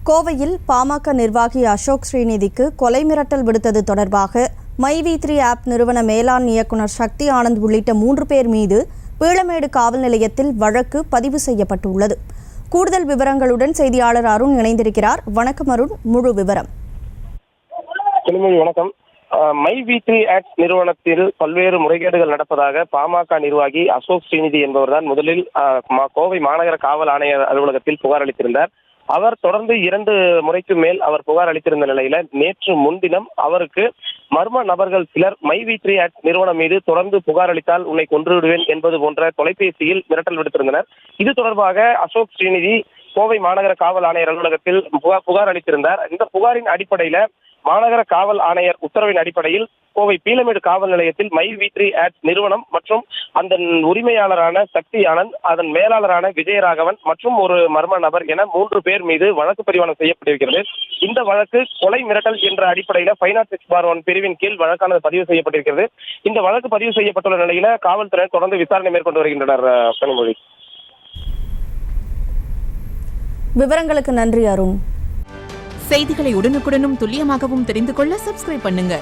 கோவையில் பாமக நிர்வாகி அசோக் ஸ்ரீநிதிக்கு கொலை மிரட்டல் விடுத்தது தொடர்பாக மைவி3 ஆப் நிறுவன மேலாண் இயக்குநர் சக்தி ஆனந்த் உள்ளிட்ட 3 பேர் மீது பீளமேடு காவல் நிலையத்தில் வழக்கு பதிவு செய்யப்பட்டுள்ளது. கூடுதல் விவரங்களுடன் செய்தியாளர் அருண் இணைந்திருக்கிறார். வணக்கம் அருண், முழு விவரம். வணக்கம். மைவி3 ஆப் நிறுவனத்தில் பல்வேறு முறைகேடுகள் நடப்பதாக பாமக நிர்வாகி அசோக் ஸ்ரீநிதி என்பவர்தான் முதலில் கோவை மாநகர காவல் ஆணையர் அலுவலகத்தில் புகார் அளித்திருந்தார். அவர் தொடர்ந்து 2 முறைக்கு மேல் அவர் புகார் அளித்திருந்த நிலையில நேற்று முன்தினம் அவருக்கு மர்ம நபர்கள் சிலர் மைவி3 ஆப் நிறுவனம் மீது தொடர்ந்து புகார் அளித்தால் உன்னை கொன்று விடுவேன் என்பது போன்ற தொலைபேசியில் மிரட்டல் விடுத்திருந்தனர். இது தொடர்பாக அசோக் ஸ்ரீநிதி கோவை மாநகர காவல் ஆணையர் அலுவலகத்தில் புகார் அளித்திருந்தார். இந்த புகாரின் அடிப்படையில மாநகர காவல் ஆணையர் உத்தரவின் அடிப்படையில் கோவை பீளமேடு காவல் நிலையத்தில் மைவி3 ஆப் நிறுவனம் மற்றும் அந்த உரிமையாளரான சக்தி ஆனந்த், அதன் மேலாளரான விஜயராகவன் மற்றும் ஒரு மர்ம நபர் என 3 பேர் மீது வழக்கு பதிவானம் செய்யப்பட்டிருக்கிறது. இந்த வழக்கு கொலை மிரட்டல் என்ற அடிப்படையில 506/1 பிரிவின் கீழ் வழக்கானது பதிவு செய்யப்பட்டிருக்கிறது. இந்த வழக்கு பதிவு செய்யப்பட்டுள்ள நிலையில காவல்துறையினர் தொடர்ந்து விசாரணை மேற்கொண்டு வருகின்றனர். கனிமொழி, விவரங்களுக்கு நன்றி அருண். செய்திகளை உடனுக்குடனும் துல்லியமாகவும் தெரிந்து கொள்ள சப்ஸ்கிரைப் பண்ணுங்க.